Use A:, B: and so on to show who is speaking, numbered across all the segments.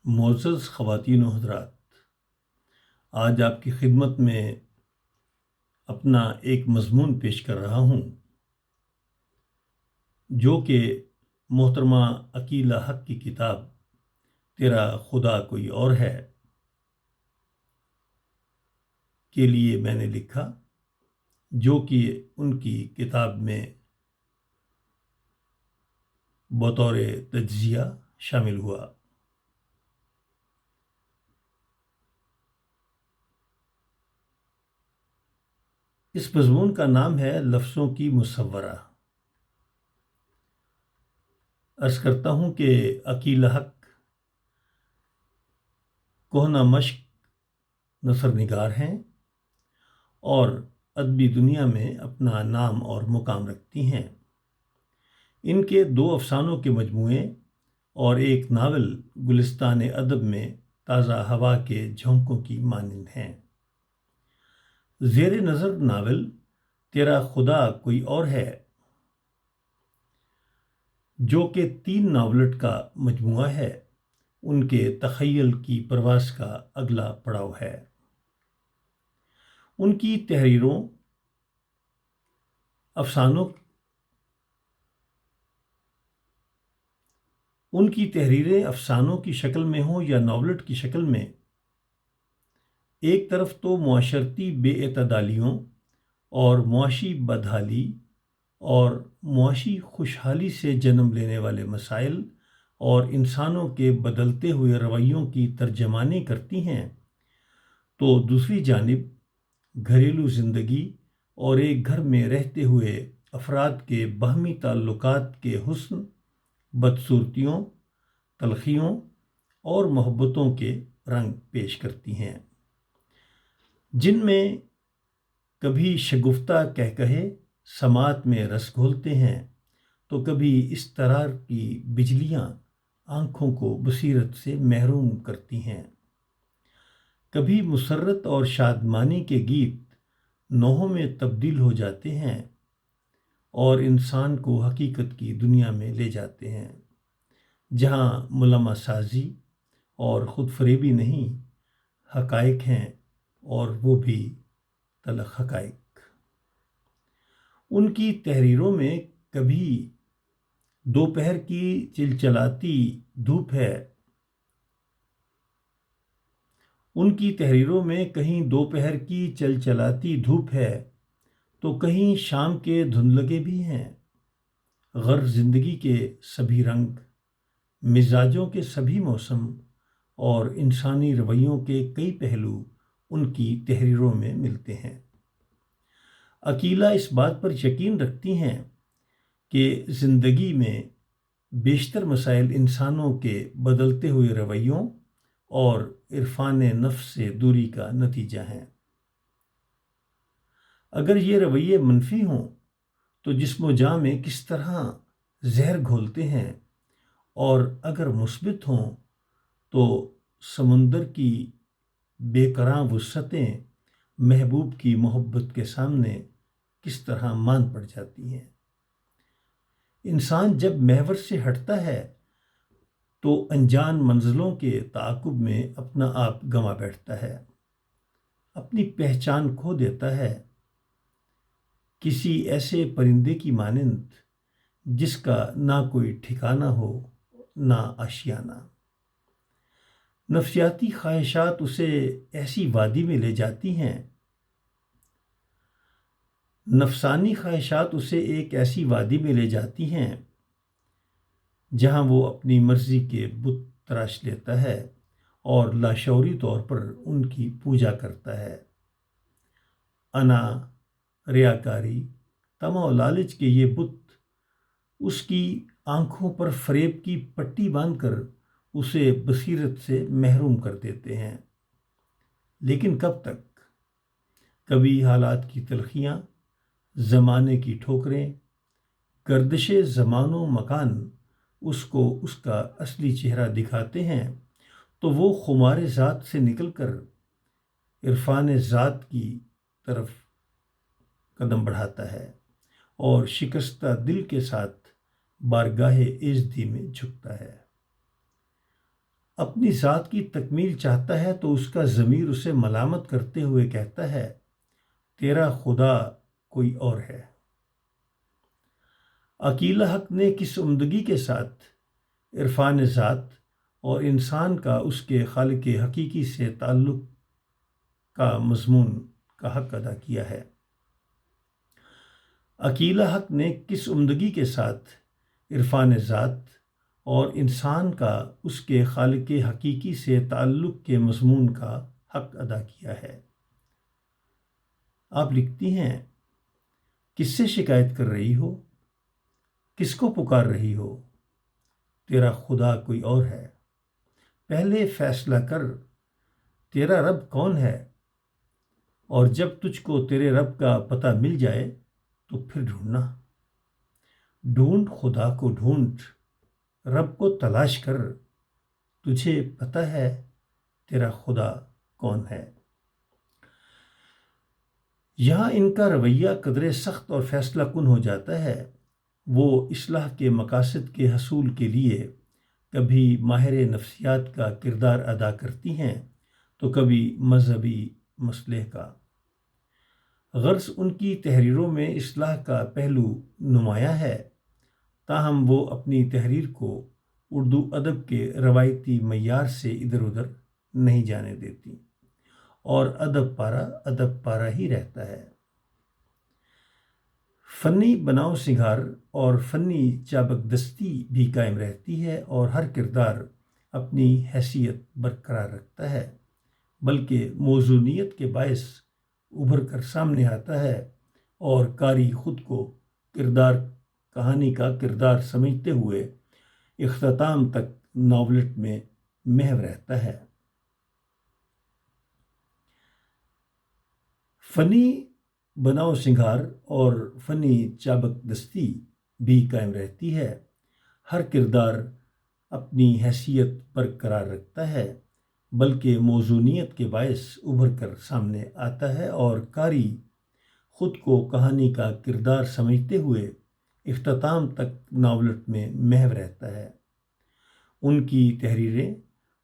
A: معزز خواتین و حضرات، آج آپ کی خدمت میں اپنا ایک مضمون پیش کر رہا ہوں جو کہ محترمہ عقیلہ حق کی کتاب تیرا خدا کوئی اور ہے کے لیے میں نے لکھا، جو کہ ان کی کتاب میں بطور تجزیہ شامل ہوا۔ اس مضمون کا نام ہے لفظوں کی مصورہ۔ عرض کرتا ہوں کہ عقیلہ حق کہنہ مشق نثر نگار ہیں اور ادبی دنیا میں اپنا نام اور مقام رکھتی ہیں۔ ان کے 2 افسانوں کے مجموعے اور ایک ناول گلستان ادب میں تازہ ہوا کے جھونکوں کی مانند ہیں۔ زیر نظر ناول تیرا خدا کوئی اور ہے، جو کہ 3 ناولٹ کا مجموعہ ہے، ان کے تخیل کی پرواز کا اگلا پڑاؤ ہے۔ ان کی تحریریں افسانوں کی شکل میں ہوں یا ناولٹ کی شکل میں، ایک طرف تو معاشرتی بے اعتدالیوں اور معاشی بدحالی اور معاشی خوشحالی سے جنم لینے والے مسائل اور انسانوں کے بدلتے ہوئے رویوں کی ترجمانی کرتی ہیں، تو دوسری جانب گھریلو زندگی اور ایک گھر میں رہتے ہوئے افراد کے باہمی تعلقات کے حسن، بدصورتیوں، تلخیوں اور محبتوں کے رنگ پیش کرتی ہیں، جن میں کبھی شگفتہ کہکہے سماعت میں رس گھولتے ہیں تو کبھی اس طرح کی بجلیاں آنکھوں کو بصیرت سے محروم کرتی ہیں، کبھی مسرت اور شادمانی کے گیت نوحوں میں تبدیل ہو جاتے ہیں اور انسان کو حقیقت کی دنیا میں لے جاتے ہیں، جہاں ملامہ سازی اور خود فریبی نہیں، حقائق ہیں اور وہ بھی تلخ حقائق۔ ان کی تحریروں میں کبھی دوپہر کی چلچلاتی دھوپ ہے، کہیں دوپہر کی چلچلاتی دھوپ ہے تو کہیں شام کے دھندلگے بھی ہیں۔ غرض زندگی کے سبھی رنگ، مزاجوں کے سبھی موسم اور انسانی رویوں کے کئی پہلو ان کی تحریروں میں ملتے ہیں۔ عقیلہ اس بات پر یقین رکھتی ہیں کہ زندگی میں بیشتر مسائل انسانوں کے بدلتے ہوئے رویوں اور عرفان نفس سے دوری کا نتیجہ ہیں۔ اگر یہ رویے منفی ہوں تو جسم و جاں میں کس طرح زہر گھولتے ہیں، اور اگر مثبت ہوں تو سمندر کی بے کراں وسعتیں محبوب کی محبت کے سامنے کس طرح مان پڑ جاتی ہیں۔ انسان جب محور سے ہٹتا ہے تو انجان منزلوں کے تعاقب میں اپنا آپ گنوا بیٹھتا ہے، اپنی پہچان کھو دیتا ہے، کسی ایسے پرندے کی مانند جس کا نہ کوئی ٹھکانہ ہو نہ آشیانہ۔ نفسیاتی خواہشات اسے ایسی وادی میں لے جاتی ہیں، نفسانی خواہشات اسے ایک ایسی وادی میں لے جاتی ہیں جہاں وہ اپنی مرضی کے بت تراش لیتا ہے اور لاشعوری طور پر ان کی پوجا کرتا ہے۔ انا، ریاکاری، طمع و لالچ کے یہ بت اس کی آنکھوں پر فریب کی پٹی باندھ کر اسے بصیرت سے محروم کر دیتے ہیں۔ لیکن کب تک؟ کبھی حالات کی تلخیاں، زمانے کی ٹھوکریں، گردش زمان و مکان اس کو اس کا اصلی چہرہ دکھاتے ہیں تو وہ خمار ذات سے نکل کر عرفان ذات کی طرف قدم بڑھاتا ہے اور شکستہ دل کے ساتھ بارگاہ عزتی میں جھکتا ہے۔ اپنی ذات کی تکمیل چاہتا ہے تو اس کا ضمیر اسے ملامت کرتے ہوئے کہتا ہے تیرا خدا کوئی اور ہے۔ عقیل حق نے کس عمدگی کے ساتھ عرفان ذات اور انسان کا اس کے خالق حقیقی سے تعلق کا مضمون کا حق ادا کیا ہے۔ عقیل حق نے کس عمدگی کے ساتھ عرفان ذات اور انسان کا اس کے خالق حقیقی سے تعلق کے مضمون کا حق ادا کیا ہے۔ آپ لکھتی ہیں کس سے شکایت کر رہی ہو، کس کو پکار رہی ہو؟ تیرا خدا کوئی اور ہے۔ پہلے فیصلہ کر تیرا رب کون ہے، اور جب تجھ کو تیرے رب کا پتہ مل جائے تو پھر ڈھونڈنا۔ ڈھونڈ خدا کو، ڈھونڈ رب کو تلاش کر، تجھے پتہ ہے تیرا خدا کون ہے۔ یہاں ان کا رویہ قدرے سخت اور فیصلہ کن ہو جاتا ہے۔ وہ اصلاح کے مقاصد کے حصول کے لیے کبھی ماہر نفسیات کا کردار ادا کرتی ہیں تو کبھی مذہبی مصلح کا۔ غرض ان کی تحریروں میں اصلاح کا پہلو نمایاں ہے، تاہم وہ اپنی تحریر کو اردو ادب کے روایتی معیار سے ادھر ادھر نہیں جانے دیتی، اور ادب پارا ہی رہتا ہے۔ فنی بناؤ سنگھار اور فنی چابک دستی بھی قائم رہتی ہے، اور ہر کردار اپنی حیثیت برقرار رکھتا ہے، بلکہ موزونیت کے باعث ابھر کر سامنے آتا ہے، اور قاری خود کو کہانی کا کردار سمجھتے ہوئے اختتام تک ناولٹ میں محو رہتا ہے۔ فنی بناؤ سنگھار اور فنی چابک دستی بھی قائم رہتی ہے، ہر کردار اپنی حیثیت برقرار رکھتا ہے، بلکہ موزونیت کے باعث ابھر کر سامنے آتا ہے، اور قاری خود کو کہانی کا کردار سمجھتے ہوئے اختتام تک ناولٹ میں محو رہتا ہے۔ ان کی تحریریں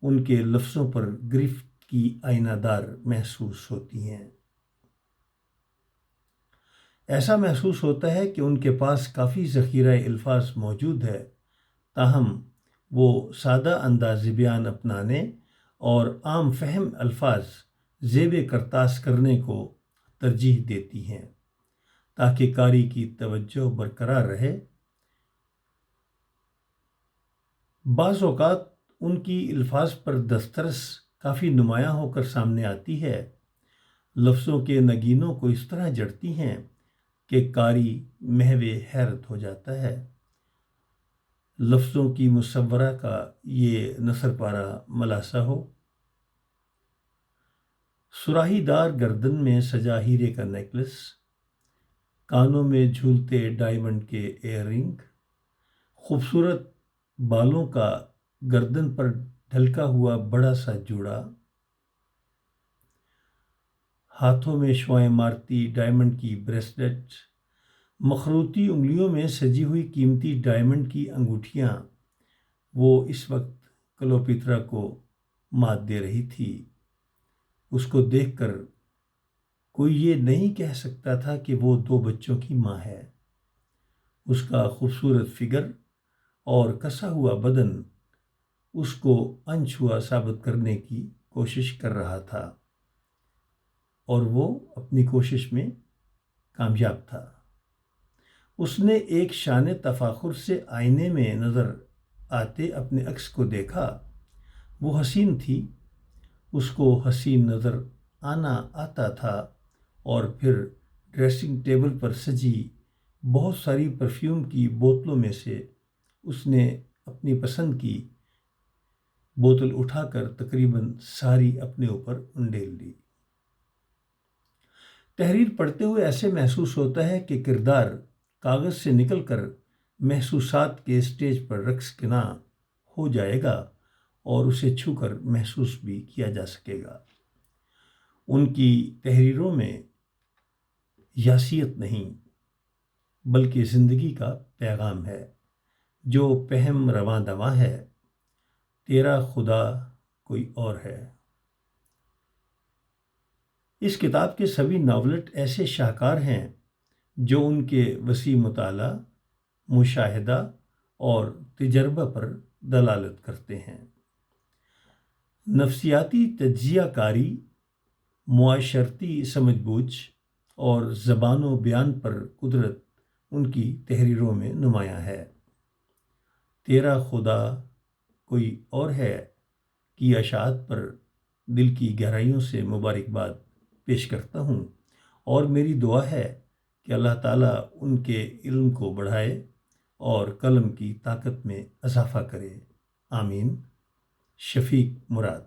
A: ان کے لفظوں پر گرفت کی آئینہ دار محسوس ہوتی ہیں۔ ایسا محسوس ہوتا ہے کہ ان کے پاس کافی ذخیرہ الفاظ موجود ہے، تاہم وہ سادہ انداز بیان اپنانے اور عام فہم الفاظ زیب کرتاس کرنے کو ترجیح دیتی ہیں تاکہ قاری کی توجہ برقرار رہے۔ بعض اوقات ان کی الفاظ پر دسترس کافی نمایاں ہو کر سامنے آتی ہے، لفظوں کے نگینوں کو اس طرح جڑتی ہیں کہ قاری محو حیرت ہو جاتا ہے۔ لفظوں کی مصورہ کا یہ نثر پارہ ملاسہ ہو: سراہی دار گردن میں سجا ہیرے کا نیکلس، کانوں میں جھولتے ڈائمنڈ کے ایئر رنگ، خوبصورت بالوں کا گردن پر ڈھلکا ہوا بڑا سا جوڑا، ہاتھوں میں شعاعیں مارتی ڈائمنڈ کی بریسلیٹ، مخروطی انگلیوں میں سجی ہوئی قیمتی ڈائمنڈ کی انگوٹھیاں۔ وہ اس وقت کلوپیترا کو مات دے رہی تھی۔ اس کو دیکھ کر کوئی یہ نہیں کہہ سکتا تھا کہ وہ 2 بچوں کی ماں ہے۔ اس کا خوبصورت فگر اور کسا ہوا بدن اس کو انچھوا ثابت کرنے کی کوشش کر رہا تھا، اور وہ اپنی کوشش میں کامیاب تھا۔ اس نے ایک شان تفاخر سے آئینے میں نظر آتے اپنے عکس کو دیکھا۔ وہ حسین تھی، اس کو حسین نظر آتا تھا، اور پھر ڈریسنگ ٹیبل پر سجی بہت ساری پرفیوم کی بوتلوں میں سے اس نے اپنی پسند کی بوتل اٹھا کر تقریباً ساری اپنے اوپر انڈیل لی۔ تحریر پڑھتے ہوئے ایسے محسوس ہوتا ہے کہ کردار کاغذ سے نکل کر محسوسات کے اسٹیج پر رقص کناں ہو جائے گا، اور اسے چھو کر محسوس بھی کیا جا سکے گا۔ ان کی تحریروں میں یاسیت نہیں، بلکہ زندگی کا پیغام ہے، جو پہم رواں دواں ہے۔ تیرا خدا کوئی اور ہے۔ اس کتاب کے سبھی ناولٹ ایسے شاہکار ہیں جو ان کے وسیع مطالعہ، مشاہدہ اور تجربہ پر دلالت کرتے ہیں۔ نفسیاتی تجزیہ کاری، معاشرتی سمجھ بوجھ اور زبان و بیان پر قدرت ان کی تحریروں میں نمایاں ہے۔ تیرا خدا کوئی اور ہے کی اشاعت پر دل کی گہرائیوں سے مبارکباد پیش کرتا ہوں، اور میری دعا ہے کہ اللہ تعالیٰ ان کے علم کو بڑھائے اور قلم کی طاقت میں اضافہ کرے۔ آمین۔ شفیق مراد۔